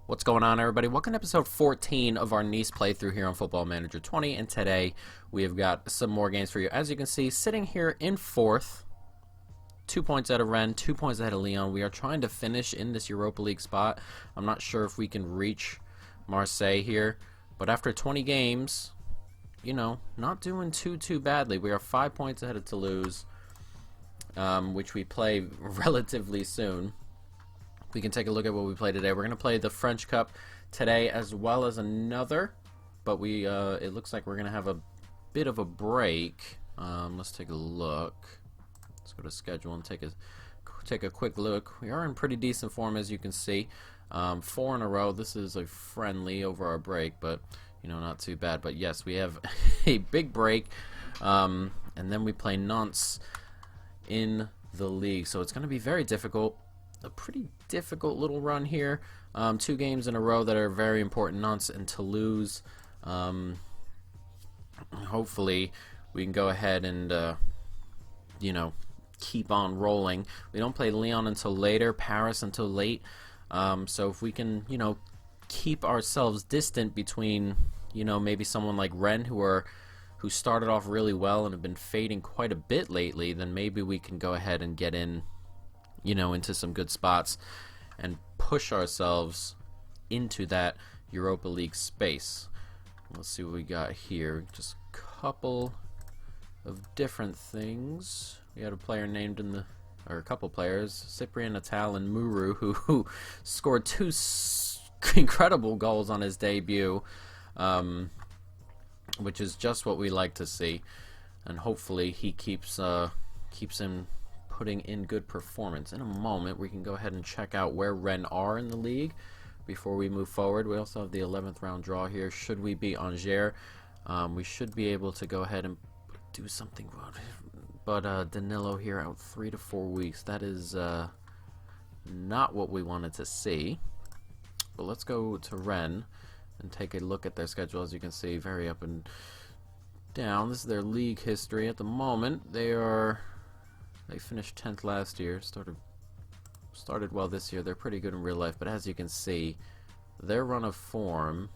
What's going on, everybody? Welcome to episode 14 of our Nice playthrough here on Football Manager 20, and today we have got some more games for you. As you can see, sitting here in fourth, 2 points out of Rennes, 2 points ahead of Lyon. We are trying to finish in this Europa League spot. I'm not sure if we can reach Marseille here, but after 20 games, you know, not doing too badly. We are 5 points ahead of Toulouse, which we play relatively soon. We can take a look at what we play today. We're going to play the French Cup today as well as another, but it looks like we're going to have a bit of a break. Let's take a look. Let's go to schedule and take a quick look. We are in pretty decent form, as you can see. 4 in a row. This is a friendly over our break, but you know, not too bad. But yes, we have a big break, and then we play Nantes in the league, so it's going to be very difficult. A pretty difficult little run here. 2 games in a row that are very important, Nantes and Toulouse. Hopefully we can go ahead and you know, keep on rolling. We don't play Lyon until later, Paris until late, so if we can, you know, keep ourselves distant between, you know, maybe someone like Rennes who started off really well and have been fading quite a bit lately, then maybe we can go ahead and get in, you know, into some good spots and push ourselves into that Europa League space. Let's see what we got here. Just a couple of different things. We had a player named in the, or a couple players, Cyprien Natal and Muru, who scored 2 incredible goals on his debut, which is just what we like to see. And hopefully he keeps him putting in good performance. In a moment, we can go ahead and check out where Rennes are in the league before we move forward. We also have the 11th round draw here. Should we beat Angers, we should be able to go ahead and do something. But Danilo here out 3 to 4 weeks. That is not what we wanted to see. But let's go to Rennes and take a look at their schedule. As you can see, very up and down. This is their league history at the moment. They finished 10th last year, started well this year. They're pretty good in real life, but as you can see, their run of form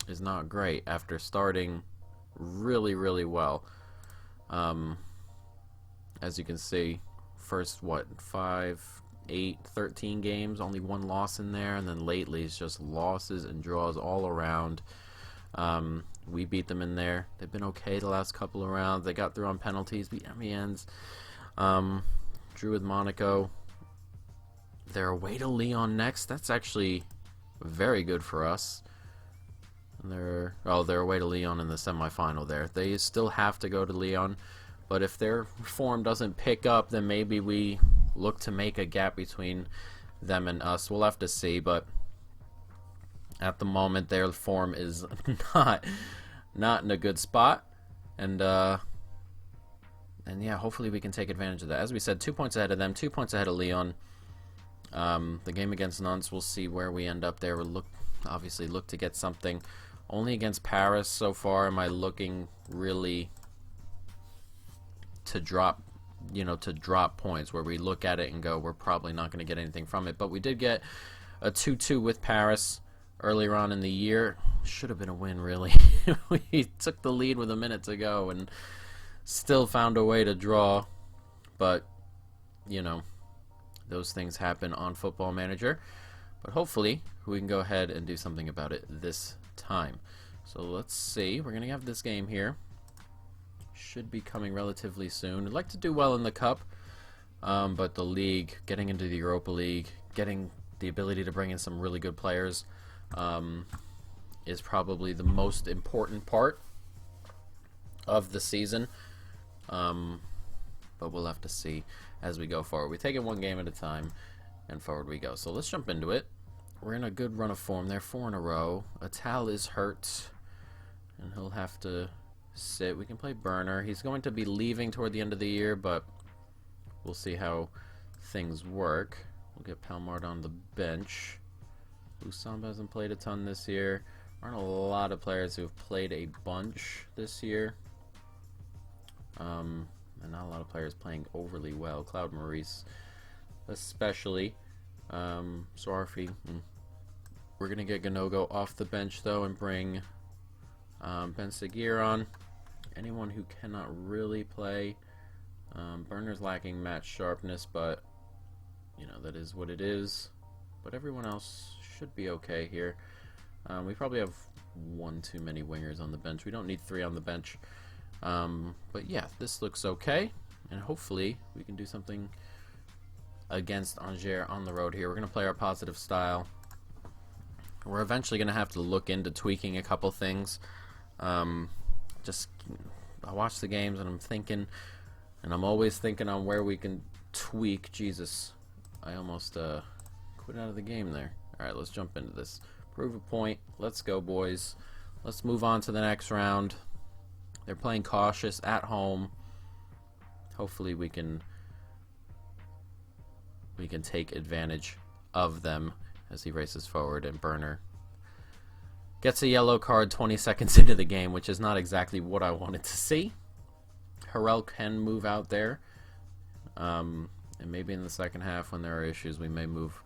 is not great after starting really well. As you can see, first 5, 8, 13 games, only 1 loss in there, and then lately it's just losses and draws all around. We beat them in there. They've been okay the last couple of rounds. They got through on penalties, beat Amiens, drew with Monaco. They're away to Lyon next. That's actually very good for us. And they're away to Lyon in the semifinal there. They still have to go to Lyon, but if their form doesn't pick up, then maybe we look to make a gap between them and us. We'll have to see, but at the moment their form is not in a good spot, and yeah, hopefully we can take advantage of that. As we said, 2 points ahead of them, 2 points ahead of Lyon. The game against Nantes, we'll see where we end up there. We'll obviously look to get something. Only against Paris so far am I looking really to drop points, where we look at it and go, we're probably not going to get anything from it. But we did get a 2-2 with Paris earlier on in the year. Should have been a win, really. We took the lead with a minute to go and still found a way to draw. But, you know, those things happen on Football Manager. But hopefully we can go ahead and do something about it this time. So let's see. We're going to have this game here. Should be coming relatively soon. I'd like to do well in the Cup, but the league, getting into the Europa League, getting the ability to bring in some really good players, is probably the most important part of the season. But we'll have to see as we go forward. We take it 1 game at a time, and forward we go. So let's jump into it. We're in a good run of form there, 4 in a row. Atal is hurt, and he'll have to sit. We can play Burner. He's going to be leaving toward the end of the year, but we'll see how things work. We'll get Palmard on the bench. Usamba hasn't played a ton this year. There aren't a lot of players who have played a bunch this year. And not a lot of players playing overly well. Claude Maurice especially. Swarfi, We're going to get Ganogo off the bench, though, and bring Ben Seguir on. Anyone who cannot really play. Burner's lacking match sharpness, but, you know, that is what it is. But everyone else should be okay here. We probably have one too many wingers on the bench. We don't need 3 on the bench. But yeah, this looks okay. And hopefully we can do something against Angers on the road here. We're going to play our positive style. We're eventually going to have to look into tweaking a couple things. I watch the games and I'm thinking, and I'm always thinking on where we can tweak. Jesus, I almost quit out of the game there. Alright, let's jump into this. Prove a point. Let's go, boys. Let's move on to the next round. They're playing cautious at home. Hopefully we can take advantage of them as he races forward, and Burner gets a yellow card 20 seconds into the game, which is not exactly what I wanted to see. Harrell can move out there, and maybe in the second half when there are issues we may move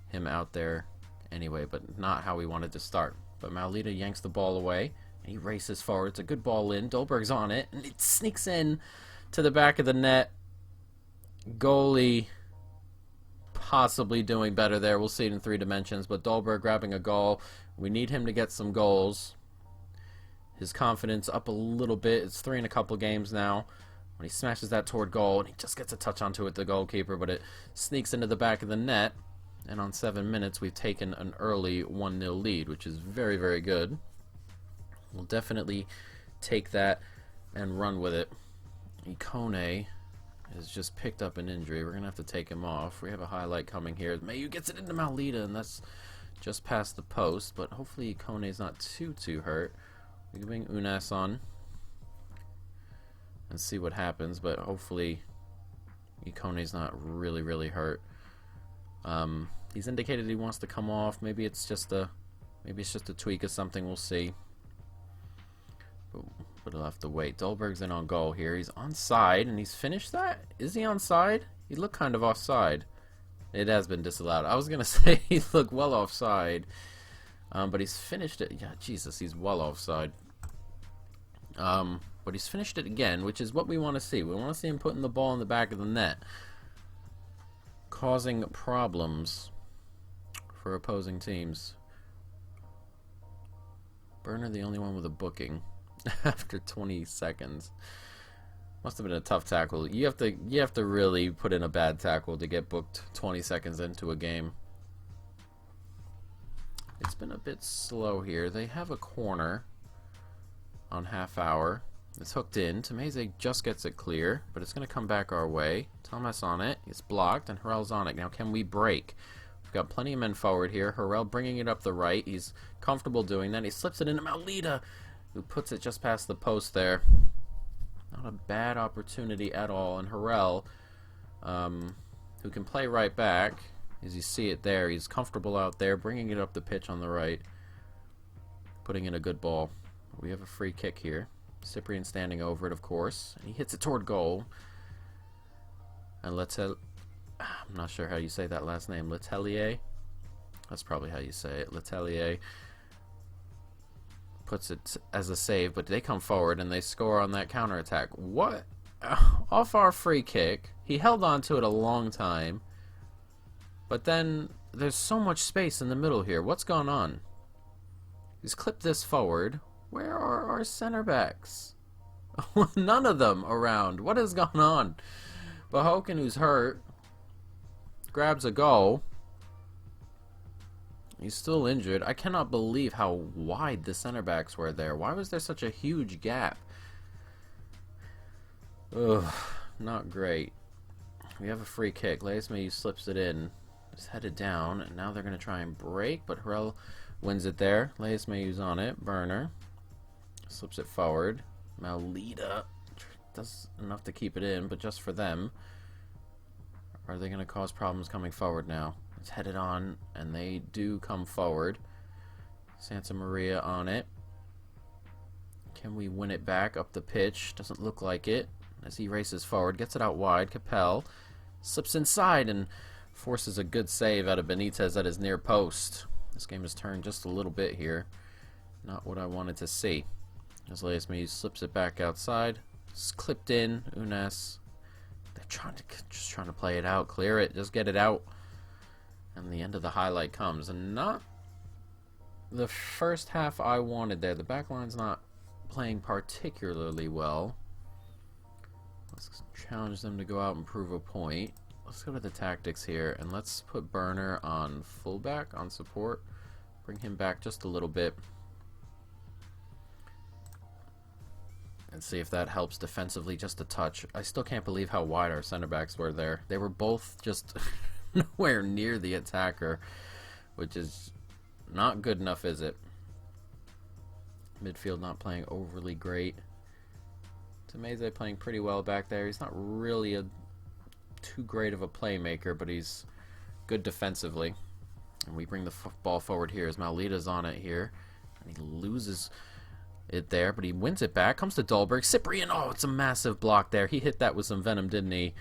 him out there anyway, but not how we wanted to start. But Maulida yanks the ball away, and he races forward. It's a good ball in. Dolberg's on it, and it sneaks in to the back of the net. Goalie possibly doing better there. We'll see it in 3 dimensions, but Dolberg grabbing a goal. We need him to get some goals. His confidence up a little bit. It's 3 in a couple games now. When he smashes that toward goal, and he just gets a touch onto it, the goalkeeper, but it sneaks into the back of the net. And on 7 minutes, we've taken an early 1-0 lead, which is very, very good. We'll definitely take that and run with it. Ikone has just picked up an injury. We're going to have to take him off. We have a highlight coming here. Mayu gets it into Maulida, and that's just past the post, but hopefully Ikone's not too hurt. We can bring Unas on and see what happens, but hopefully Ikone's not really hurt. He's indicated he wants to come off. Maybe it's just a tweak of something. We'll see. But he'll have to wait. Dolberg's in on goal here. He's onside, and he's finished that? Is he onside? He looked kind of offside. It has been disallowed. I was going to say he looked well offside. But he's finished it. Yeah, Jesus, he's well offside. But he's finished it again, which is what we want to see. We want to see him putting the ball in the back of the net, causing problems for opposing teams. Burner the only one with a booking after 20 seconds. Must have been a tough tackle. You have to really put in a bad tackle to get booked 20 seconds into a game. It's been a bit slow here. They have a corner on half hour. It's hooked in. Tameze just gets it clear, but it's going to come back our way. Thomas on it. It's blocked, and Harrell's on it. Now, can we break? We've got plenty of men forward here. Harrell bringing it up the right. He's comfortable doing that. He slips it into Maulida, who puts it just past the post there. Not a bad opportunity at all. And Harrell, who can play right back, as you see it there, he's comfortable out there, bringing it up the pitch on the right, putting in a good ball. We have a free kick here. Cyprian standing over it, of course. And he hits it toward goal. And I'm not sure how you say that last name. Letelier? That's probably how you say it. Letelier puts it as a save, but they come forward and they score on that counterattack. What? Off our free kick. He held on to it a long time. But then there's so much space in the middle here. What's going on? He's clipped this forward. Where are our center backs? None of them around. What has gone on? Bahoken, who's hurt, grabs a goal. He's still injured. I cannot believe how wide the center backs were there. Why was there such a huge gap? Ugh, not great. We have a free kick. Leismayu slips it in. It's headed down, and now they're going to try and break, but Harrell wins it there. Leismayu's on it. Burner slips it forward. Maulida does enough to keep it in, but just for them. Are they going to cause problems coming forward now? It's headed on, and they do come forward. Santa Maria on it. Can we win it back up the pitch? Doesn't look like it. As he races forward, gets it out wide. Capel slips inside and forces a good save out of Benitez at his near post. This game has turned just a little bit here. Not what I wanted to see. As Leisme slips it back outside. It's clipped in. Unes. They're just trying to play it out. Clear it. Just get it out. And the end of the highlight comes. And not the first half I wanted there. The back line's not playing particularly well. Let's challenge them to go out and prove a point. Let's go to the tactics here, and let's put Burner on fullback, on support. Bring him back just a little bit. And see if that helps defensively just a touch. I still can't believe how wide our center backs were there. They were both just nowhere near the attacker, which is not good enough, is it? Midfield not playing overly great. Tameze playing pretty well back there. He's not really too great of a playmaker, but he's good defensively. And we bring the ball forward here as Maulita's on it here. And he loses it there, but he wins it back. Comes to Dolberg. Cyprian, oh, it's a massive block there. He hit that with some venom, didn't he?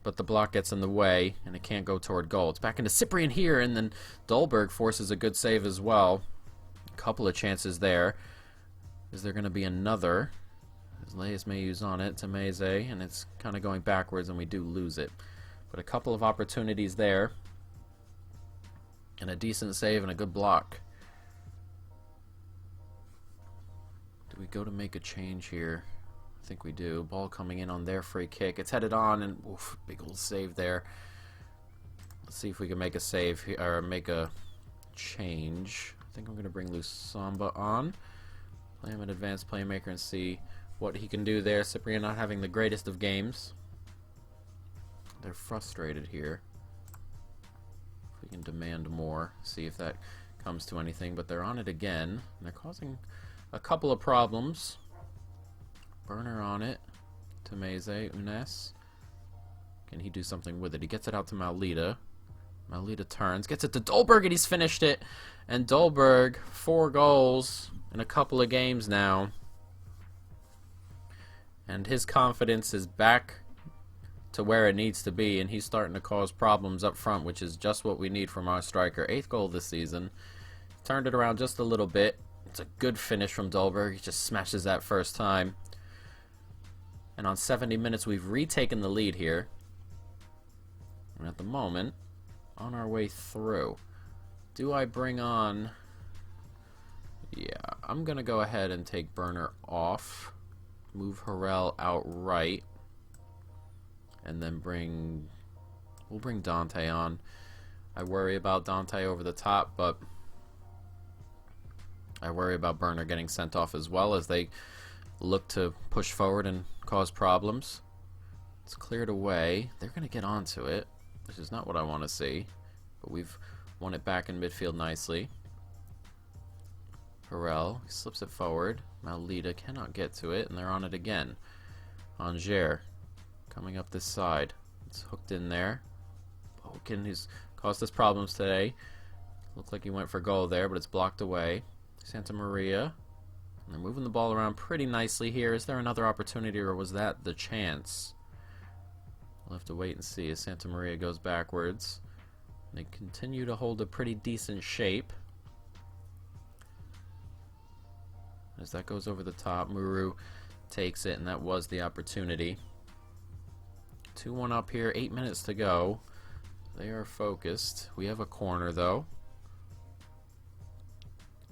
But the block gets in the way, and it can't go toward goal. It's back into Cyprian here, and then Dolberg forces a good save as well. A couple of chances there. Is there going to be another? Leisme's on it to Meze, and it's kind of going backwards, and we do lose it. But a couple of opportunities there, and a decent save and a good block. Do we go to make a change here? I think we do. Ball coming in on their free kick. It's headed on, and oof, big old save there. Let's see if we can make a save here, or make a change. I think I'm going to bring Lusamba on. Play him an advanced playmaker and see what he can do there. Cyprian not having the greatest of games. They're frustrated here. If we can demand more, see if that comes to anything. But they're on it again. And they're causing a couple of problems. Burner on it. Tameze, Unes. Can he do something with it? He gets it out to Maulita. Maulita turns, gets it to Dolberg, and he's finished it. And Dolberg, 4 goals in a couple of games now. And his confidence is back to where it needs to be, and he's starting to cause problems up front, which is just what we need from our striker. 8th goal this season. Turned it around just a little bit. It's a good finish from Dolberg. He just smashes that first time. And on 70 minutes, we've retaken the lead here. And at the moment, on our way through. Do I bring on... Yeah, I'm going to go ahead and take Burner off. Move Harrell out right, and then we'll bring Dante on. I worry about Dante over the top, but I worry about Burner getting sent off as well as they look to push forward and cause problems. It's cleared away. They're going to get onto it, which is not what I want to see, but we've won it back in midfield nicely. Harrell slips it forward. Maulita cannot get to it, and they're on it again. Angers coming up this side. It's hooked in there. Boken, who's caused us problems today. Looked like he went for goal there, but it's blocked away. Santa Maria. And they're moving the ball around pretty nicely here. Is there another opportunity, or was that the chance? We'll have to wait and see as Santa Maria goes backwards. They continue to hold a pretty decent shape. As that goes over the top, Muru takes it, and that was the opportunity. 2-1 up here, 8 minutes to go. They are focused. We have a corner, though.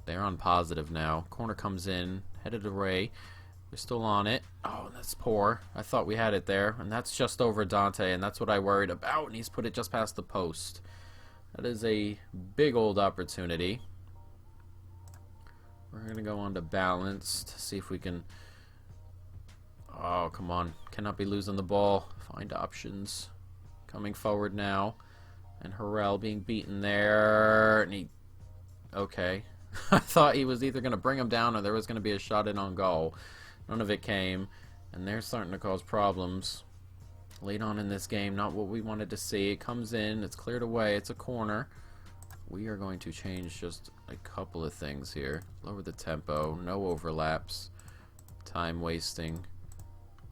They're on positive now. Corner comes in, headed away. We're still on it. Oh, that's poor. I thought we had it there, and that's just over Dante, and that's what I worried about, and he's put it just past the post. That is a big old opportunity. We're going to go on to balanced, see if we can... Oh, come on. Cannot be losing the ball. Find options. Coming forward now. And Harrell being beaten there. And he... Okay. I thought he was either going to bring him down or there was going to be a shot in on goal. None of it came. And they're starting to cause problems. Late on in this game, not what we wanted to see. It comes in. It's cleared away. It's a corner. We are going to change just a couple of things here. Lower the tempo, no overlaps, time wasting,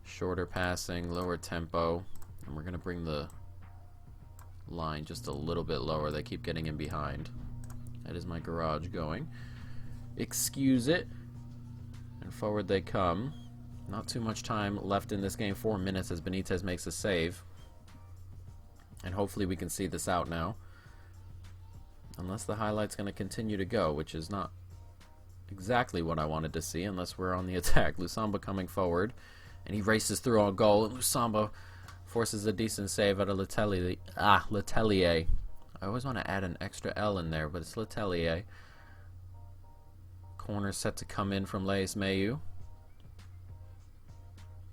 shorter passing, lower tempo, and we're going to bring the line just a little bit lower. They keep getting in behind. That is my garage going. Excuse it. And forward they come. Not too much time left in this game. 4 minutes as Benitez makes a save. And hopefully we can see this out now. Unless the highlight's going to continue to go, which is not exactly what I wanted to see unless we're on the attack. Lusamba coming forward. And he races through on goal. And Lusamba forces a decent save out of Letelier. Letelier. I always want to add an extra L in there, but it's Letelier. Corner set to come in from Leis Mayu.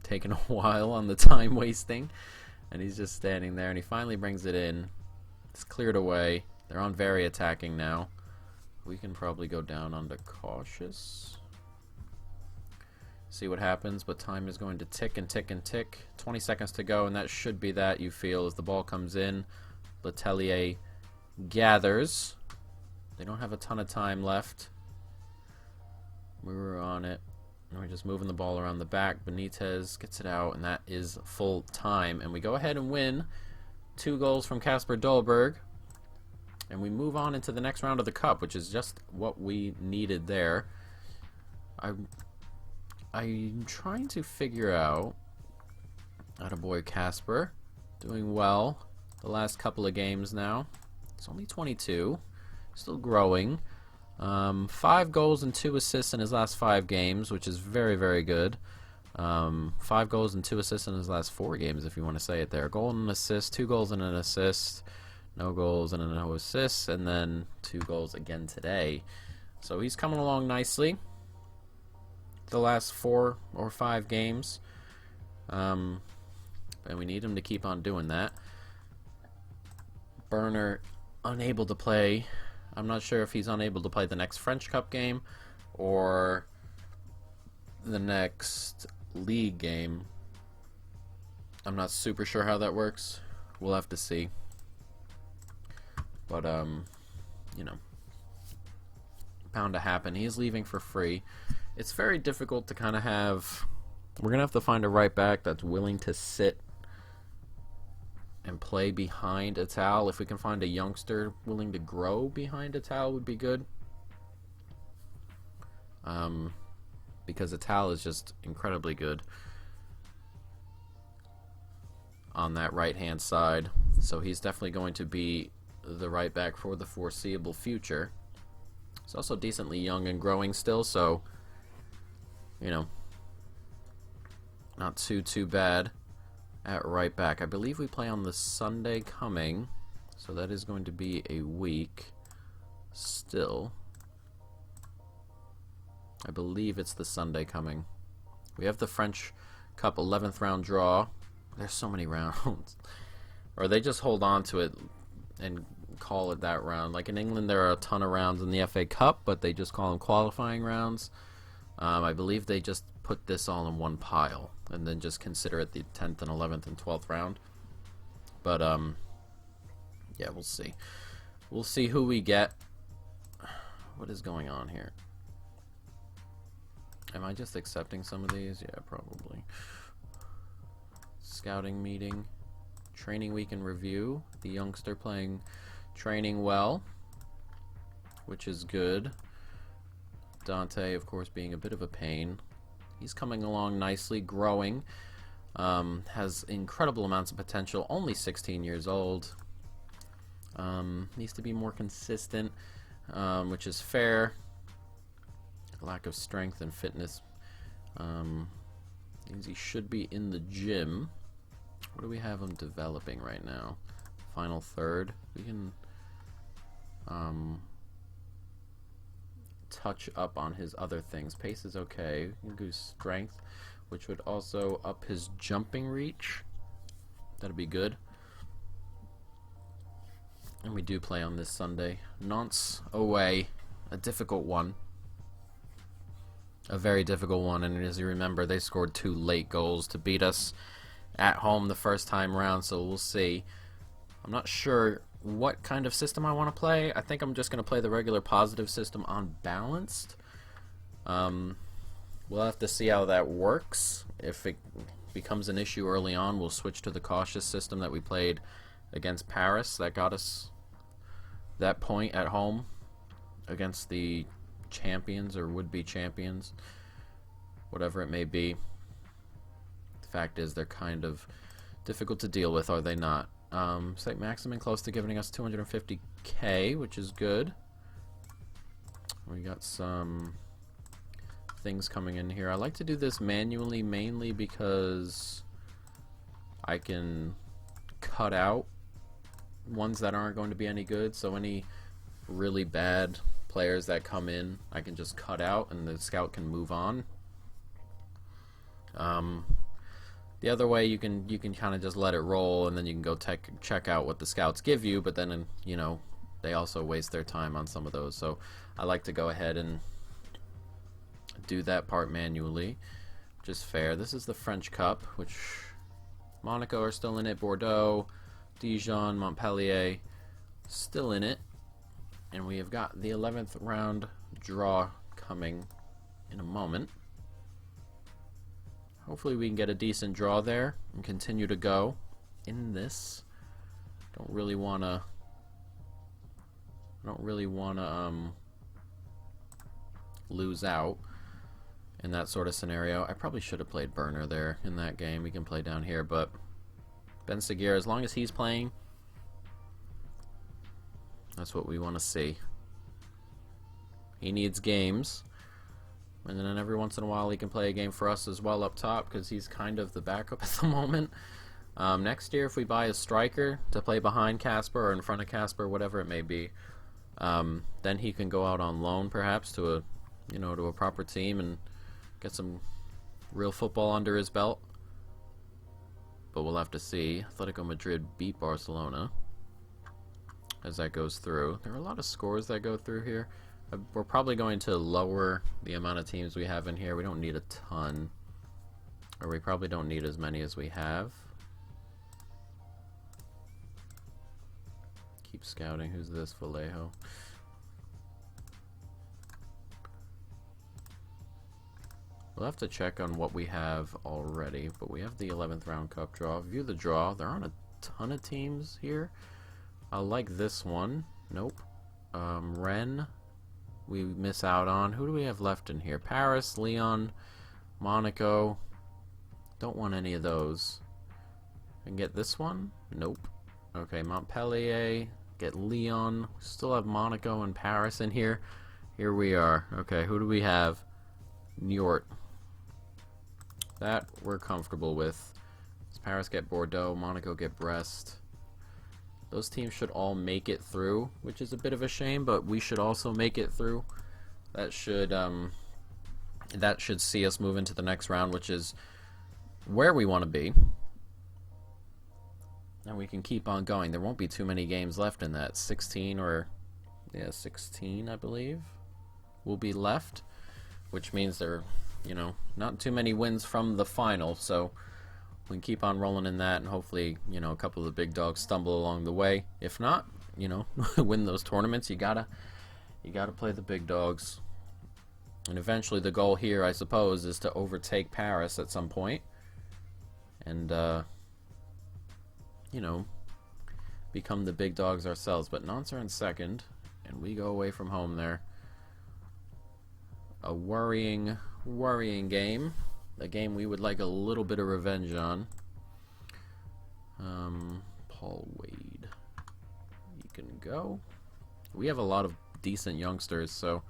Taking a while on the time wasting. And he's just standing there, and he finally brings it in. It's cleared away. They're on very attacking now. We can probably go down onto cautious. See what happens, but time is going to tick and tick and tick. 20 seconds to go, and that should be that, you feel, as the ball comes in. Letelier gathers. They don't have a ton of time left. We were on it. And we're just moving the ball around the back. Benitez gets it out, and that is full time. And we go ahead and win. 2 goals from Kasper Dolberg. And we move on into the next round of the Cup, which is just what we needed there. I'm trying to figure out... Attaboy Kasper. Doing well the last couple of games now. It's only 22. Still growing. 5 goals and 2 assists in his last 5 games, which is very, very good. 5 goals and 2 assists in his last 4 games, if you want to say it there. A goal and an assist, 2 goals and an assist, no goals and no assists, and then 2 goals again today. So he's coming along nicely. The last 4 or 5 games. And we need him to keep on doing that. Burner unable to play. I'm not sure if he's unable to play the next French Cup game or the next league game. I'm not super sure how that works. We'll have to see. But, you know, bound to happen. He's leaving for free. It's very difficult to kind of have... We're going to have to find a right back that's willing to sit and play behind Atal. If we can find a youngster willing to grow behind Atal, would be good. Because Atal is just incredibly good on that right-hand side. So he's definitely going to be the right back for the foreseeable future. He's also decently young and growing still, so, you know, not too bad at right back. I believe we play on the Sunday coming, so that is going to be a week still. I believe it's the Sunday coming. We have the French Cup 11th round draw. There's so many rounds. Or they just hold on to it and call it that round. Like in England, there are a ton of rounds in the FA Cup, but they just call them qualifying rounds. I believe they just put this all in one pile and then just consider it the 10th and 11th and 12th round. But, yeah, we'll see. We'll see who we get. What is going on here? Am I just accepting some of these? Yeah, probably. Scouting meeting. Training week in review. The youngster playing training well, which is good. Dante, of course, being a bit of a pain. He's coming along nicely, growing. Has incredible amounts of potential. Only 16 years old. Needs to be more consistent, which is fair. Lack of strength and fitness. Means he should be in the gym. What do we have him developing right now? Final third. We can touch up on his other things. Pace is okay. We can do strength, which would also up his jumping reach. That'd be good. And we do play on this Sunday. Nantes away. A difficult one. A very difficult one, and as you remember, they scored 2 late goals to beat us at home the first time round, so we'll see. I'm not sure what kind of system I want to play. I think I'm just going to play the regular positive system on balanced. We'll have to see how that works. If it becomes an issue early on, we'll switch to the cautious system that we played against Paris. That got us that point at home. against the champions or would-be champions, whatever it may be. The fact is, they're kind of difficult to deal with, are they not? Site Maximin close to giving us 250k, which is good. We got some things coming in here. I like to do this manually, mainly because I can cut out ones that aren't going to be any good. So any really bad players that come in, I can just cut out and the scout can move on. The other way, you can kind of just let it roll, and then you can go check out what the scouts give you, but then, you know, they also waste their time on some of those. So I like to go ahead and do that part manually, which is fair. This is the French Cup, which Monaco are still in it, Bordeaux, Dijon, Montpellier still in it, and we have got the 11th round draw coming in a moment. Hopefully we can get a decent draw there and continue to go in this. Don't really wanna lose out in that sort of scenario. I probably should have played Burner there in that game. We can play down here, but Ben Seguir, as long as he's playing, that's what we want to see. He needs games. And then every once in a while he can play a game for us as well up top, because he's kind of the backup at the moment. Next year, if we buy a striker to play behind Casper or in front of Casper, whatever it may be, then he can go out on loan perhaps to a proper team and get some real football under his belt. But we'll have to see. Atletico Madrid beat Barcelona as that goes through. There are a lot of scores that go through here. We're probably going to lower the amount of teams we have in here. We don't need a ton, or we probably don't need as many as we have. Keep scouting. Who's this? Vallejo. We'll have to check on what we have already, but we have the 11th round cup draw. View the draw. There aren't a ton of teams here. I like this one. Nope. Rennes. We miss out on. Who do we have left in here? Paris, Lyon, Monaco. Don't want any of those. And get this one? Nope. Okay, Montpellier. Get Lyon. Still have Monaco and Paris in here. Here we are. Okay, who do we have? Niort. That we're comfortable with. Does Paris get Bordeaux? Monaco get Brest? Those teams should all make it through, which is a bit of a shame, but we should also make it through. That should see us move into the next round, which is where we want to be. And we can keep on going. There won't be too many games left in that. 16 I believe, will be left, which means there, not too many wins from the final, so we can keep on rolling in that, and hopefully, a couple of the big dogs stumble along the way. If not, win those tournaments. You gotta play the big dogs. And eventually the goal here, I suppose, is to overtake Paris at some point. And, become the big dogs ourselves. But Nantes are in second, and we go away from home there. A worrying game. A game we would like a little bit of revenge on. Paul Wade. You can go. We have a lot of decent youngsters, so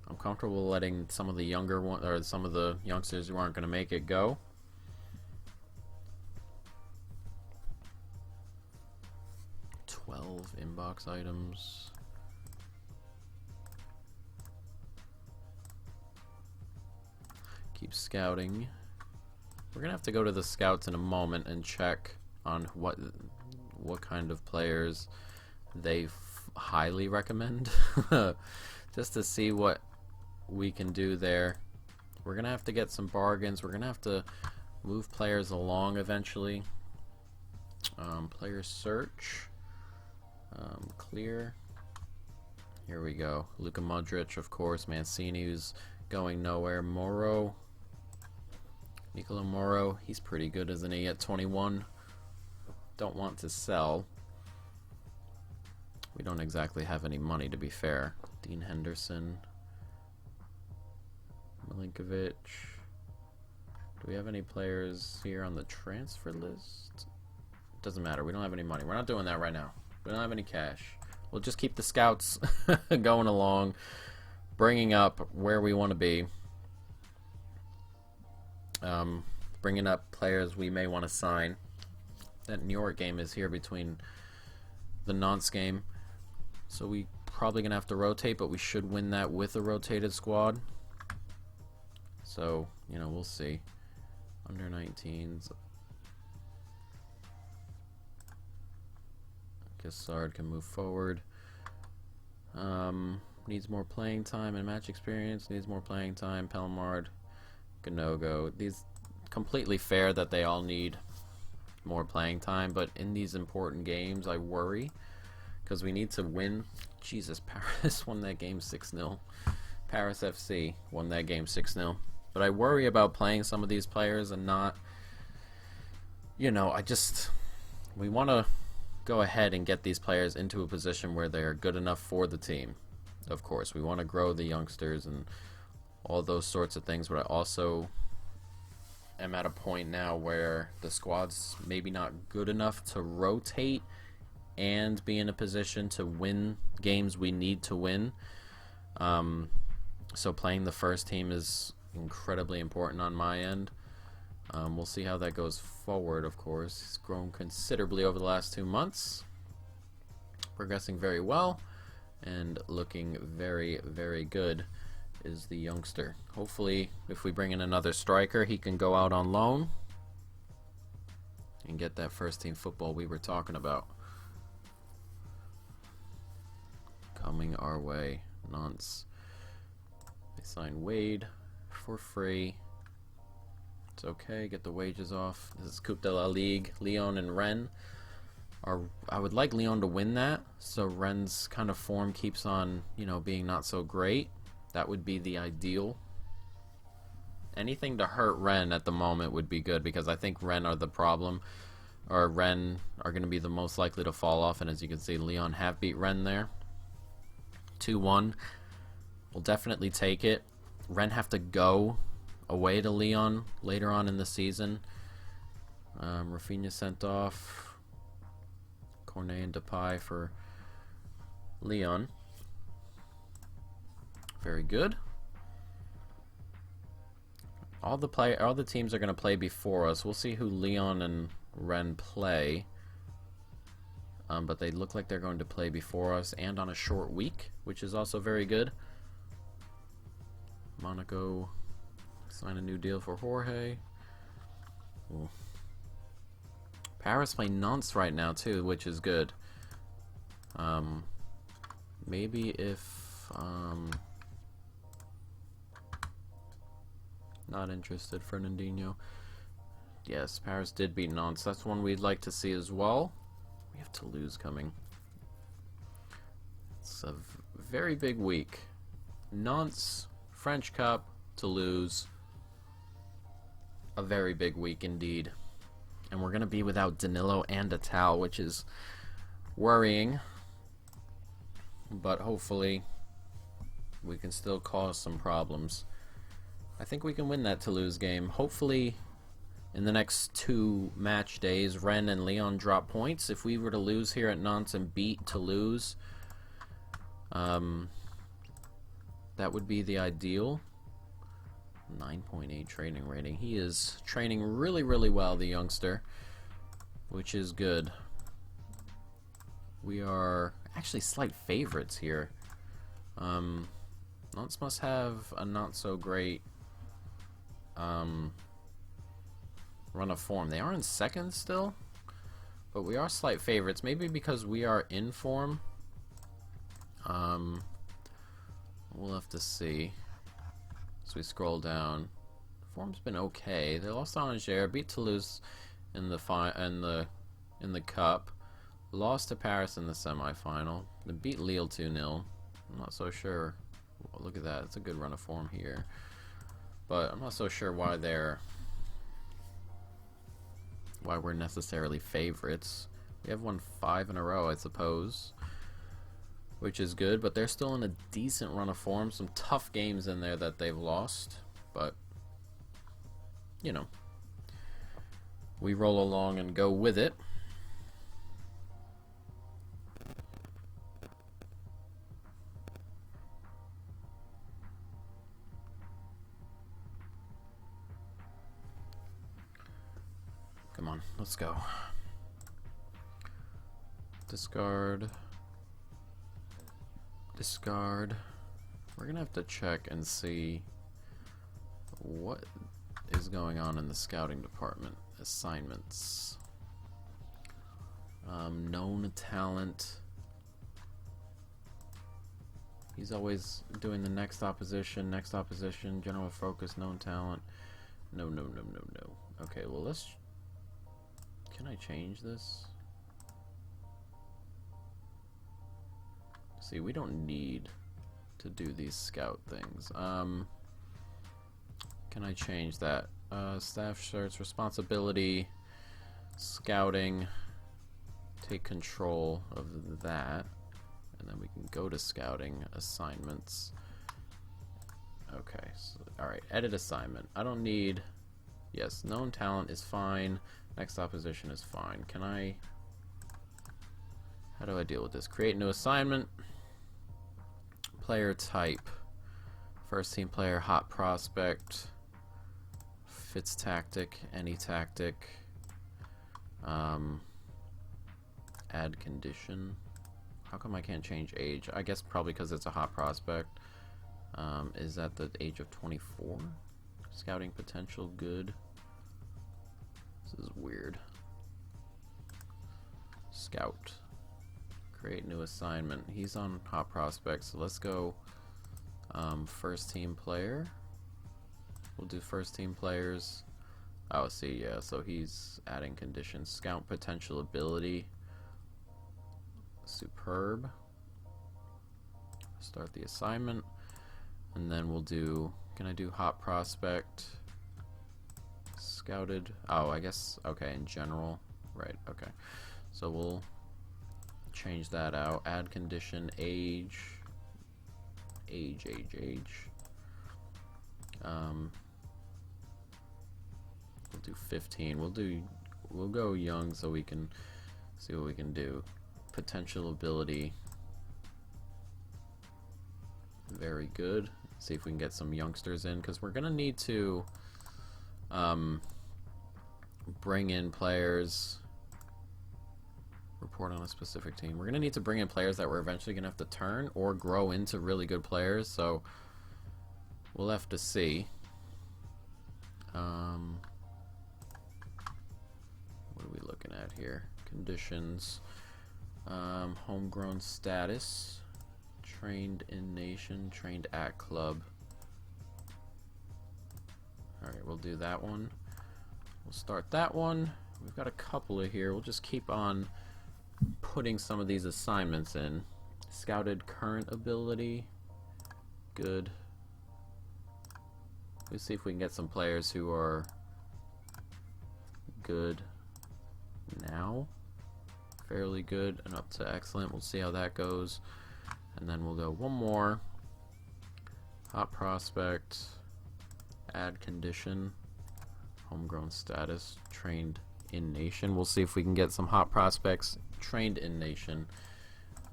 I'm comfortable letting some of the younger one, or some of the youngsters who aren't going to make it go. Inbox items. Keep scouting. We're gonna have to go to the scouts in a moment and check on what kind of players they highly recommend, just to see what we can do there. We're gonna have to get some bargains. We're gonna have to move players along eventually. Player search. Clear. Here we go. Luka Modric, of course. Mancini, who's going nowhere. Moro. Nicolo Moro. He's pretty good, isn't he, at 21? Don't want to sell. We don't exactly have any money, to be fair. Dean Henderson. Milinkovic. Do we have any players here on the transfer list? Doesn't matter. We don't have any money. We're not doing that right now. We don't have any cash. We'll just keep the scouts going along, bringing up where we want to be. Bringing up players we may want to sign. That New York game is here between the Nantes game. So we probably going to have to rotate, but we should win that with a rotated squad. So, you know, we'll see. Under 19s. Gassard can move forward. Needs more playing time and match experience. Needs more playing time. Pelmard, Ganogo. These completely fair that they all need more playing time, but in these important games, I worry because we need to win. Jesus, Paris won that game 6-0. Paris FC won that game 6-0. But I worry about playing some of these players and not, you know, we want to go ahead and get these players into a position where they're good enough for the team. Of course, we want to grow the youngsters and all those sorts of things, but I also am at a point now where the squad's maybe not good enough to rotate and be in a position to win games we need to win. So playing the first team is incredibly important on my end. We'll see how that goes forward, of course. He's grown considerably over the last 2 months. Progressing very well and looking very, very good is the youngster. Hopefully, if we bring in another striker, he can go out on loan and get that first team football we were talking about. Coming our way. Nantes. They signed Wade for free. It's okay, get the wages off. This is Coupe de la Ligue. Lyon and Rennes I would like Lyon to win that, so Rennes' kind of form keeps on, you know, being not so great. That would be the ideal. Anything to hurt Rennes at the moment would be good, because I think Rennes are the problem, or Rennes are going to be the most likely to fall off, and as you can see, Lyon have beat Rennes there. 2-1. We'll definitely take it. Rennes have to go away to Lyon later on in the season. Rafinha sent off. Cornet and Depay for Lyon. Very good. All the teams are going to play before us. We'll see who Lyon and Rennes play. But they look like they're going to play before us and on a short week, which is also very good. Monaco sign a new deal for Jorge. Ooh. Paris play Nantes right now too, which is good. Maybe if not interested, Fernandinho. Yes, Paris did beat Nantes. That's one we'd like to see as well. We have Toulouse coming. It's a very big week. Nantes, French Cup, Toulouse. A very big week indeed. And we're going to be without Danilo and Atal, which is worrying. But hopefully we can still cause some problems. I think we can win that Toulouse game. Hopefully in the next 2 match days, Rennes and Lyon drop points. If we were to lose here at Nantes and beat Toulouse, that would be the ideal. 9.8 training rating. He is training really, really well, the youngster, which is good. We are actually slight favorites here. Nantes must have a not so great run of form. They are in second still, but we are slight favorites. Maybe because we are in form. We'll have to see. So we scroll down. Form's been okay. They lost to Angers, beat Toulouse in the cup, lost to Paris in the semifinal. They beat Lille 2-0. I'm not so sure. Oh, look at that. It's a good run of form here. But I'm not so sure why we're necessarily favorites. We have won 5 in a row, I suppose. which is good, but they're still in a decent run of form. Some tough games in there that they've lost, but, you know, we roll along and go with it. Come on, let's go. Discard. Discard. We're gonna have to check and see what is going on in the scouting department. Assignments. Known talent. He's always doing the next opposition, general focus, known talent. No. Okay, well, let's... Can I change this? See, we don't need to do these scout things. Can I change that? Staff shirts, responsibility, scouting, take control of that, and then we can go to scouting, assignments. Okay, so, alright, edit assignment. I don't need, yes, known talent is fine, next opposition is fine. Can I, how do I deal with this? Create new assignment, player type, first team player, hot prospect, fits tactic, any tactic, add condition. How come I can't change age? I guess probably because it's a hot prospect. Is that the age of 24? Scouting potential, good. This is weird. Scout. Create new assignment. He's on hot prospect, so let's go first team player. We'll do first team players. Oh, see, yeah, so he's adding conditions. Scout potential ability. Superb. Start the assignment. And then we'll do, can I do hot prospect? Scouted. Oh, I guess, okay, in general. Right, okay. So we'll change that out. Add condition, age. Age. We'll do 15. We'll go young so we can see what we can do. Potential ability. Very good. See if we can get some youngsters in, because we're gonna need to bring in players. Report on a specific team. We're gonna need to bring in players that we're eventually gonna have to turn or grow into really good players, so we'll have to see. What are we looking at here? Conditions. Homegrown status. Trained in nation. Trained at club. Alright, we'll do that one. We'll start that one. We've got a couple of here. We'll just keep on putting some of these assignments in. Scouted current ability. Good. Let's see if we can get some players who are good now. Fairly good and up to excellent. We'll see how that goes. And then we'll go one more. Hot prospect. Add condition. Homegrown status. Trained in nation. We'll see if we can get some hot prospects trained in nation.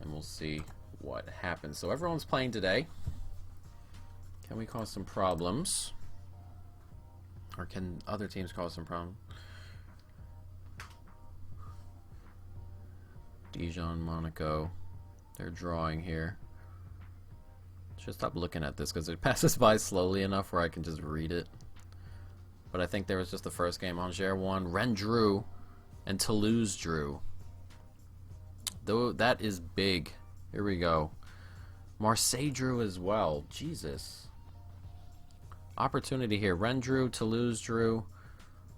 And we'll see what happens. So everyone's playing today. Can we cause some problems? Or can other teams cause some problems? Dijon, Monaco. They're drawing here. Should stop looking at this because it passes by slowly enough where I can just read it. But I think there was just the first game. Angers won, Rennes drew, and Toulouse drew. Though that is big. Here we go. Marseille drew as well. Jesus. Opportunity here. Rennes drew, Toulouse drew.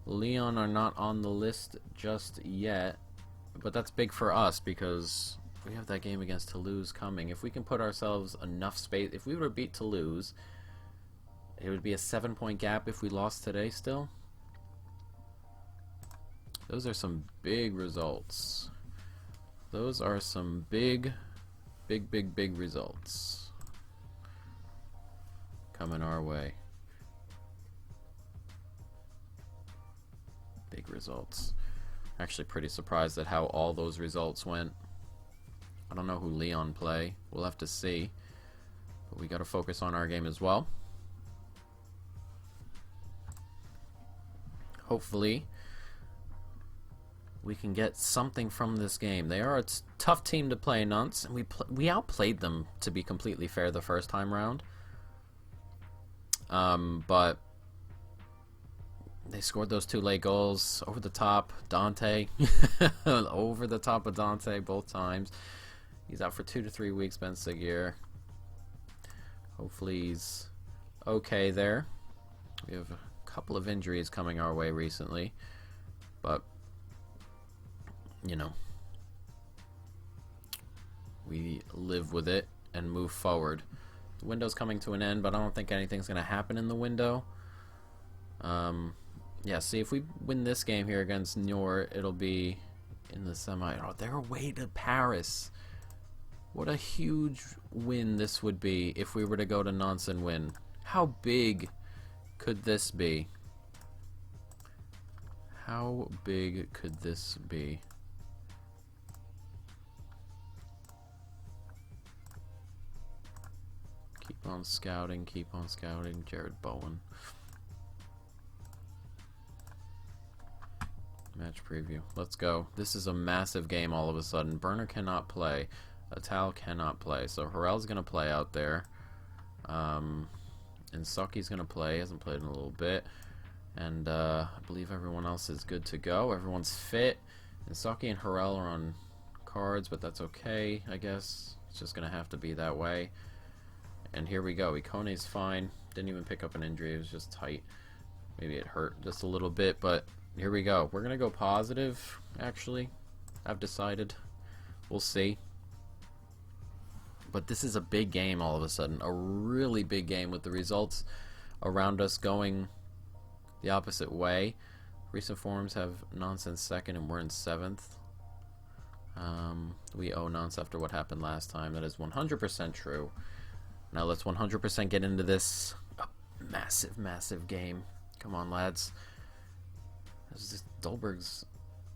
Lyon are not on the list just yet. But that's big for us because we have that game against Toulouse coming. If we can put ourselves enough space, if we were to beat Toulouse, it would be a 7-point gap if we lost today still. Those are some big results. Those are some big Big results coming our way. Big results. Actually pretty surprised at how all those results went. I don't know who Leon play. We'll have to see. But we got to focus on our game as well. Hopefully we can get something from this game. They are a tough team to play, Nunts, and we outplayed them, to be completely fair, the first time round. But they scored those 2 late goals over the top. Dante, over the top of Dante both times. He's out for 2 to 3 weeks, Ben Seguir. Hopefully he's okay there. We have a couple of injuries coming our way recently, but you know, we live with it and move forward. The window's coming to an end, but I don't think anything's going to happen in the window. Yeah, see, if we win this game here against Niort, it'll be in the semi. Oh, they're away to Paris. What a huge win this would be if we were to go to Nantes and win. How big could this be? How big could this be? Keep on scouting, Jared Bowen. Match preview. Let's go. This is a massive game all of a sudden. Burner cannot play. Atal cannot play. So Harrell's going to play out there. And Saki's going to play. Hasn't played in a little bit. And I believe everyone else is good to go. Everyone's fit. And Saki and Harrell are on cards, but that's okay, I guess. It's just going to have to be that way. And here we go. Ikone's fine. Didn't even pick up an injury. It was just tight. Maybe it hurt just a little bit, but here we go. We're going to go positive, actually. I've decided. We'll see. But this is a big game all of a sudden. A really big game with the results around us going the opposite way. Recent forms have Nantes in 2nd and we're in 7th. We owe Nantes after what happened last time. That is 100% true. Now let's 100% get into this massive game. Come on, lads. Dolberg's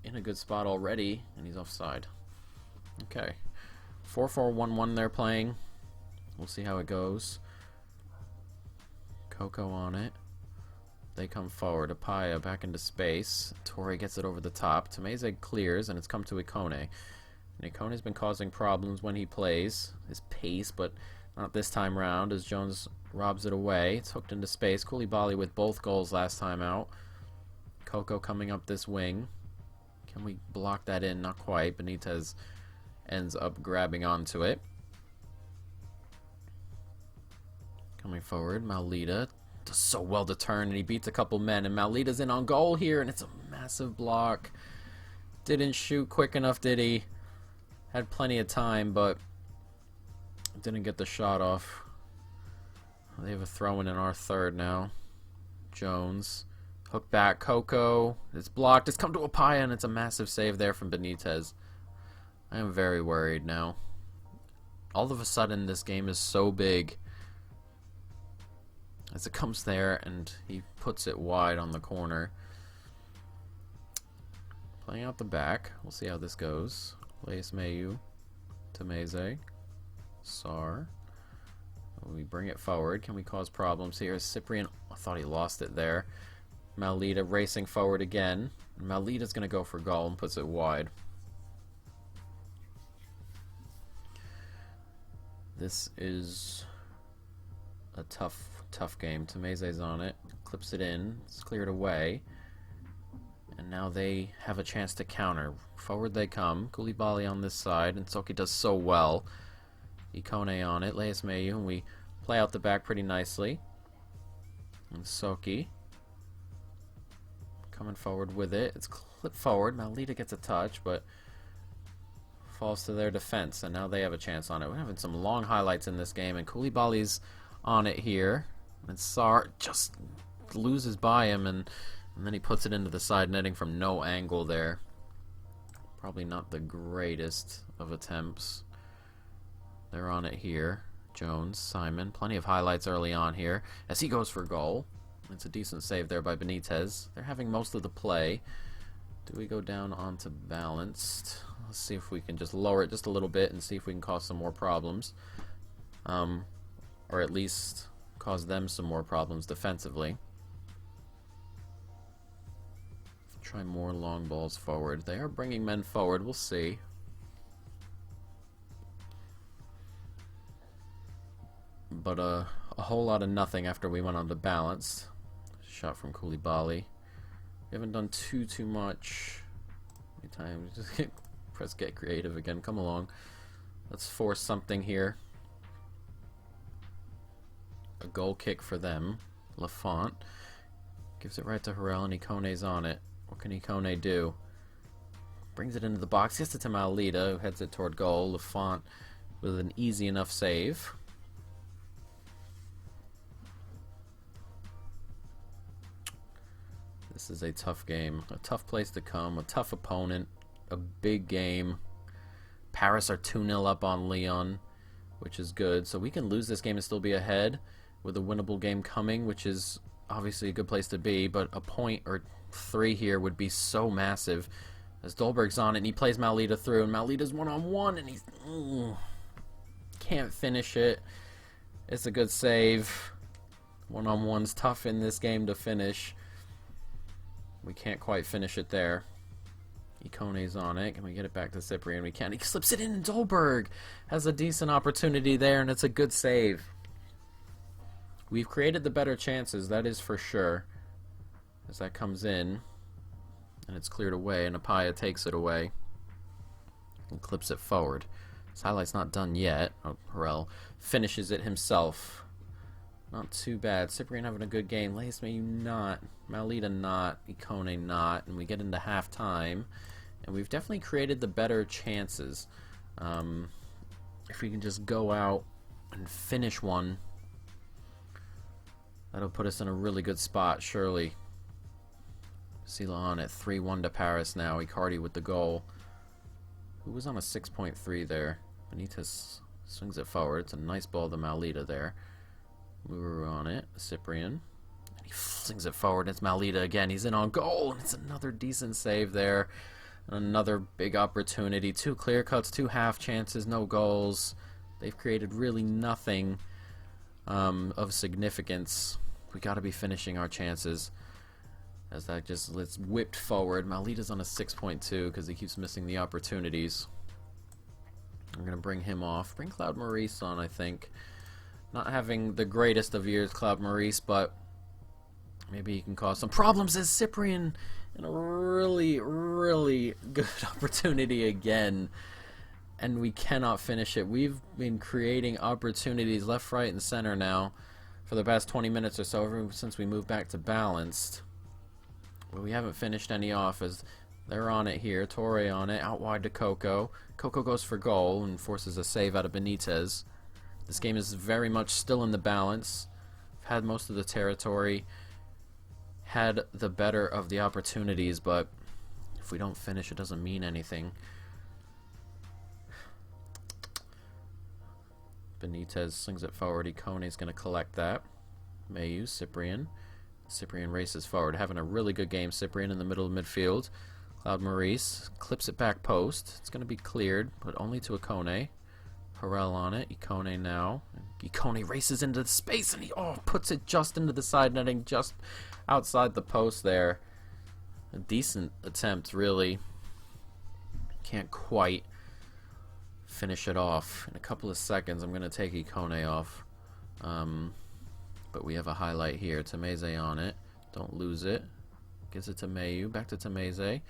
in a good spot already, and he's offside. Okay. 4-4-1-1 they're playing. We'll see how it goes. Coco on it. They come forward. Apaya back into space. Torre gets it over the top. Tameze clears, and it's come to Ikone. And Ikone's been causing problems when he plays. His pace, but not this time round, as Jones robs it away. It's hooked into space. Koulibaly with both goals last time out. Coco coming up this wing. Can we block that in? Not quite. Benitez ends up grabbing onto it. Coming forward, Maulida does so well to turn, and he beats a couple men, and Maulida's in on goal here, and it's a massive block. Didn't shoot quick enough, did he? Had plenty of time, but didn't get the shot off. They have a throw-in our 3rd now. Jones. Hook back, Coco. It's blocked. It's come to Apaya, and it's a massive save there from Benitez. I am very worried now. All of a sudden, this game is so big. As it comes there, and he puts it wide on the corner. Playing out the back. We'll see how this goes. Leis Mayu. Tameze. Sar. We bring it forward. Can we cause problems here? Cyprian, I thought he lost it there. Maulida racing forward again. Maulida's going to go for goal and puts it wide. This is a tough game. Tameze's on it. Clips it in. It's cleared away. And now they have a chance to counter. Forward they come. Koulibaly on this side. And Soki does so well. Ikone on it. Leis Mayu. And we play out the back pretty nicely. And Soki coming forward with it. It's clipped forward. Maulida gets a touch, but falls to their defense. And now they have a chance on it. We're having some long highlights in this game. And Koulibaly's on it here. And Sar just loses by him. And then he puts it into the side netting from no angle there. Probably not the greatest of attempts. They're on it here. Jones, Simon, plenty of highlights early on here as he goes for goal. It's a decent save there by Benitez. They're having most of the play. Do we go down onto balanced? Let's see if we can just lower it just a little bit and see if we can cause some more problems. Or at least cause them some more problems defensively. Try more long balls forward. They are bringing men forward. We'll see. But a whole lot of nothing after we went on to balanced. Shot from Koulibaly. We haven't done too much. Anytime, just press get creative again. Come along. Let's force something here. A goal kick for them. Lafont gives it right to Harrell, and Ikone's on it. What can Ikone do? Brings it into the box. Gets it to Malita, who heads it toward goal. Lafont with an easy enough save. This is a tough game, a tough place to come, a tough opponent, a big game. Paris are 2-0 up on Lyon, which is good. So we can lose this game and still be ahead with a winnable game coming, which is obviously a good place to be, but a point or 3 here would be so massive. As Dolberg's on it, and he plays Malita through, and Malita's one-on-one, and he's can't finish it. It's a good save. One-on-one's tough in this game to finish. We can't quite finish it there. Ikone's on it. Can we get it back to Cyprian? We can. He slips it in, and Dolberg has a decent opportunity there, and it's a good save. We've created the better chances, that is for sure. As that comes in, and it's cleared away, and Apaya takes it away and clips it forward. This highlight's not done yet. Oh, Harrell finishes it himself. Not too bad. Cyprian having a good game. Leismayu not. Malita not. Ikone not. And we get into halftime. And we've definitely created the better chances. If we can just go out and finish one, that'll put us in a really good spot, surely. Sila on at 3-1 to Paris now. Icardi with the goal. Who was on a 6.3 there? Benitez swings it forward. It's a nice ball to Malita there. Muru on it, Cyprian. And he flings it forward. It's Malita again. He's in on goal, and it's another decent save there. And another big opportunity. 2 clear cuts, 2 half chances, no goals. They've created really nothing of significance. We got to be finishing our chances. As that just gets whipped forward. Malita's on a 6.2 because he keeps missing the opportunities. I'm going to bring him off. Bring Claude Maurice on, I think. Not having the greatest of years, Claude Maurice, but maybe he can cause some problems as Cyprian in a really, really good opportunity again. And we cannot finish it. We've been creating opportunities left, right, and center now for the past 20 minutes or so, ever since we moved back to balanced. But we haven't finished any off as they're on it here. Torre on it, out wide to Coco. Coco goes for goal and forces a save out of Benitez. This game is very much still in the balance. We've had most of the territory, had the better of the opportunities, but if we don't finish, it doesn't mean anything. Benitez slings it forward. Ikone's going to collect that. Mayu, Cyprian. Cyprian races forward. Having a really good game, Cyprian in the middle of midfield. Claude Maurice clips it back post. It's going to be cleared, but only to Ikone. Harrell on it. Ikone now. Ikone races into the space, and he puts it just into the side netting, just outside the post there. A decent attempt, really. Can't quite finish it off. In a couple of seconds, I'm going to take Ikone off. But we have a highlight here. Tameze on it. Don't lose it. Gives it to Mayu. Back to Tameze.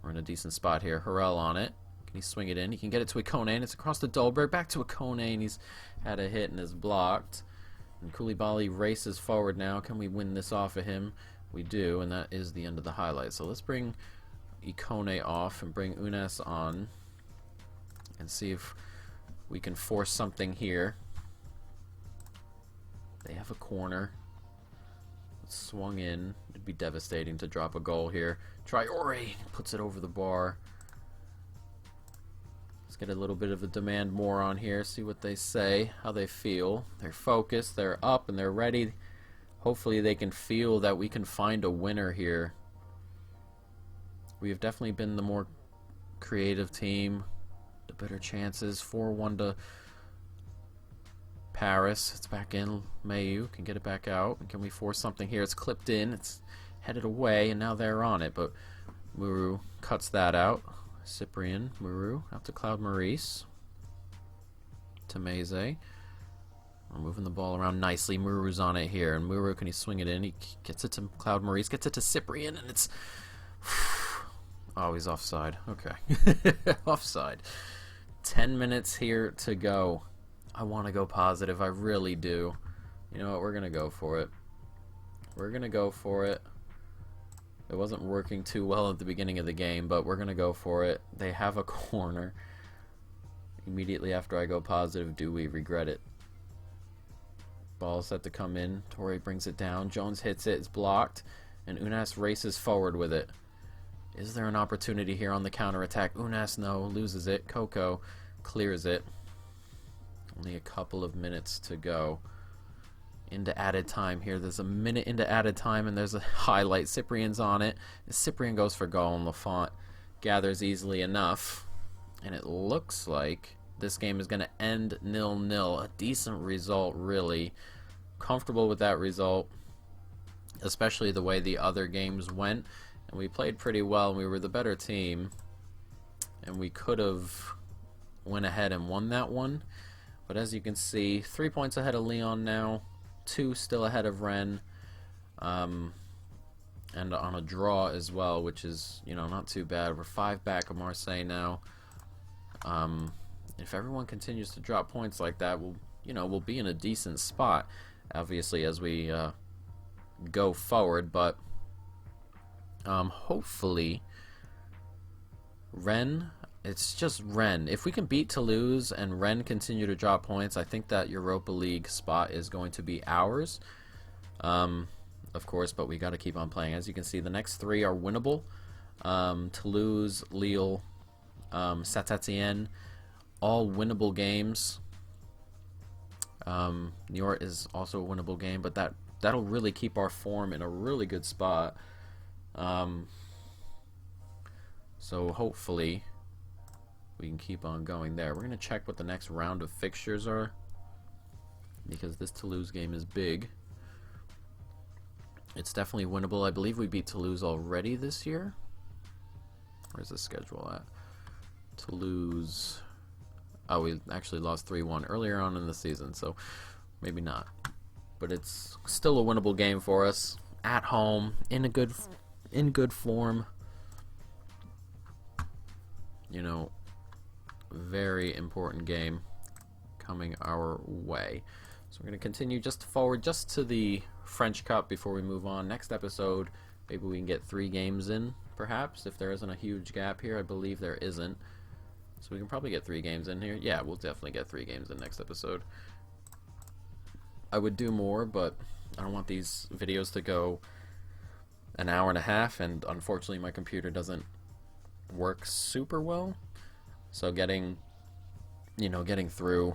We're in a decent spot here. Harrell on it. Can he swing it in? He can get it to Ikone, and it's across to Dolberg. Back to Ikone, and he's had a hit and is blocked. And Koulibaly races forward now. Can we win this off of him? We do, and that is the end of the highlight. So let's bring Ikone off and bring Unas on and see if we can force something here. They have a corner. It's swung in. It'd be devastating to drop a goal here. Traore puts it over the bar. Let's get a little bit of a demand more on here, see what they say, how they feel. They're focused, they're up, and they're ready. Hopefully they can feel that we can find a winner here. We have definitely been the more creative team, the better chances. 4-1 to Paris. It's back in. Mayu can get it back out. Can we force something here? It's clipped in. It's headed away, and now they're on it. But Muru cuts that out. Cyprian, Muru, out to Claude Maurice. To Meze. We're moving the ball around nicely. Muru's on it here. And Muru, can he swing it in? He gets it to Claude Maurice. Gets it to Cyprian, and it's... Oh, he's offside. Okay. Offside. 10 minutes here to go. I want to go positive. I really do. You know what? We're going to go for it. We're going to go for it. It wasn't working too well at the beginning of the game, but we're going to go for it. They have a corner. Immediately after I go positive, do we regret it? Ball set to come in. Torre brings it down. Jones hits it. It's blocked. And Unas races forward with it. Is there an opportunity here on the counterattack? Unas, no. Loses it. Coco clears it. Only a couple of minutes to go. Into added time here. There's a minute into added time, and there's a highlight. Cyprian's on it. Cyprian goes for goal, and Lafont gathers easily enough. And it looks like this game is going to end 0-0. A decent result, really. Comfortable with that result, especially the way the other games went. And we played pretty well, and we were the better team. And we could have went ahead and won that one. But as you can see, 3 points ahead of Lyon now. 2 still ahead of Rennes, and on a draw as well, which is, you know, not too bad. We're 5 back of Marseille now. If everyone continues to drop points like that, we'll be in a decent spot, obviously, as we go forward. But hopefully, Rennes. It's just Rennes. If we can beat Toulouse and Rennes continue to drop points, I think that Europa League spot is going to be ours. Of course, but we got to keep on playing. As you can see, the next 3 are winnable. Toulouse, Lille, Saint-Étienne, all winnable games. Niort is also a winnable game, but that'll really keep our form in a really good spot. So hopefully we can keep on going there. We're going to check what the next round of fixtures are, because this Toulouse game is big. It's definitely winnable. I believe we beat Toulouse already this year. Where's the schedule at? Toulouse. Oh, we actually lost 3-1 earlier on in the season, so maybe not. But it's still a winnable game for us. At home, in good form. You know, very important game coming our way. So we're going to continue just forward, just to the French Cup before we move on. Next episode, maybe we can get 3 games in, perhaps, if there isn't a huge gap here. I believe there isn't. So we can probably get 3 games in here. Yeah, we'll definitely get 3 games in next episode. I would do more, but I don't want these videos to go an hour and a half, and unfortunately my computer doesn't work super well. So getting through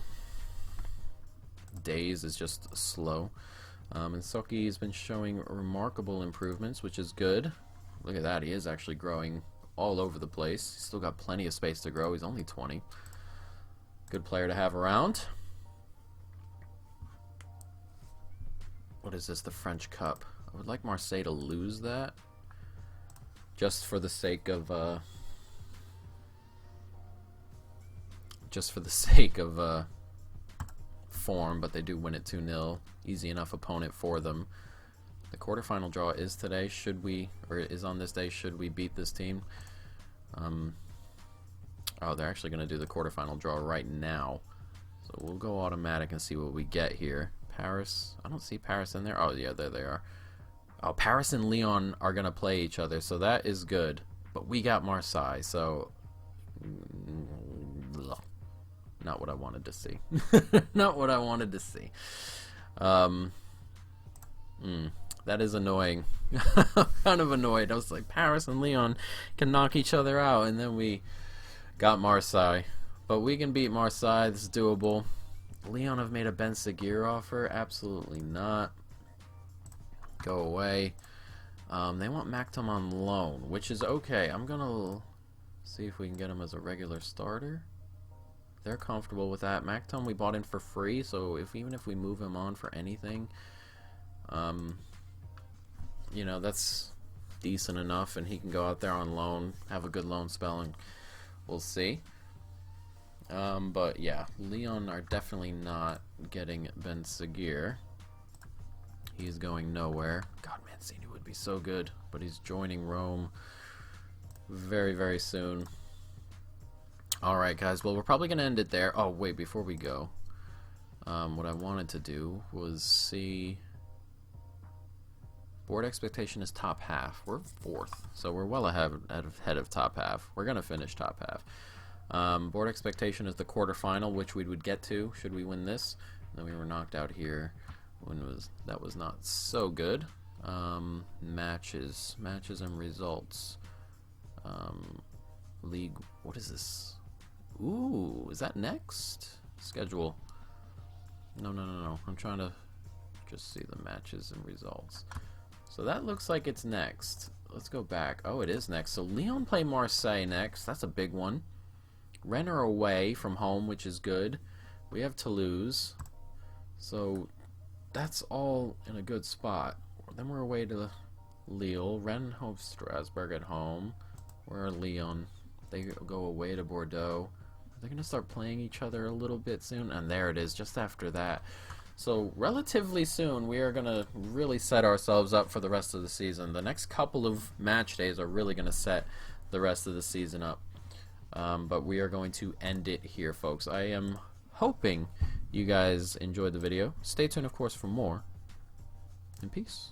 days is just slow. And Soki has been showing remarkable improvements, which is good. Look at that, he is actually growing all over the place. He's still got plenty of space to grow. He's only 20. Good player to have around. What is this, the French Cup? I would like Marseille to lose that, just for the sake of form, but they do win it 2-0. Easy enough opponent for them. The quarterfinal draw is today. Is on this day. Should we beat this team? Oh, they're actually going to do the quarterfinal draw right now. So we'll go automatic and see what we get here. Paris. I don't see Paris in there. Oh, yeah, there they are. Oh, Paris and Lyon are going to play each other, so that is good. But we got Marseille, so not what I wanted to see. Not what I wanted to see. That is annoying. Kind of annoyed. I was like, Paris and Lyon can knock each other out, and then we got Marseille. But we can beat Marseille. This is doable. Lyon have made a Ben Seguir offer. Absolutely not. Go away. They want Mactum on loan, which is okay. I'm going to see if we can get him as a regular starter. They're comfortable with that. Mactum we bought in for free, so even if we move him on for anything, you know, that's decent enough, and he can go out there on loan, have a good loan spell, and we'll see. But yeah, Lyon are definitely not getting Ben Seguir. He's going nowhere. God, Mancini would be so good, but he's joining Rome very, very soon. Alright, guys, well, we're probably going to end it there. Oh, wait, before we go, what I wanted to do was see... Board expectation is top half. We're 4th, so we're well ahead of top half. We're going to finish top half. Board expectation is the quarterfinal, which we would get to should we win this. Then we were knocked out here. That was not so good. Matches and results. League. What is this? Ooh, is that next? Schedule. No. I'm trying to just see the matches and results. So that looks like it's next. Let's go back. Oh, it is next. So Lyon play Marseille next. That's a big one. Rennes are away from home, which is good. We have Toulouse. So that's all in a good spot. Then we're away to Lille. Rennes hosts Strasbourg at home. We're Lyon. They go away to Bordeaux. They're going to start playing each other a little bit soon. And there it is, just after that. So relatively soon, we are going to really set ourselves up for the rest of the season. The next couple of match days are really going to set the rest of the season up. But we are going to end it here, folks. I am hoping you guys enjoyed the video. Stay tuned, of course, for more. And peace.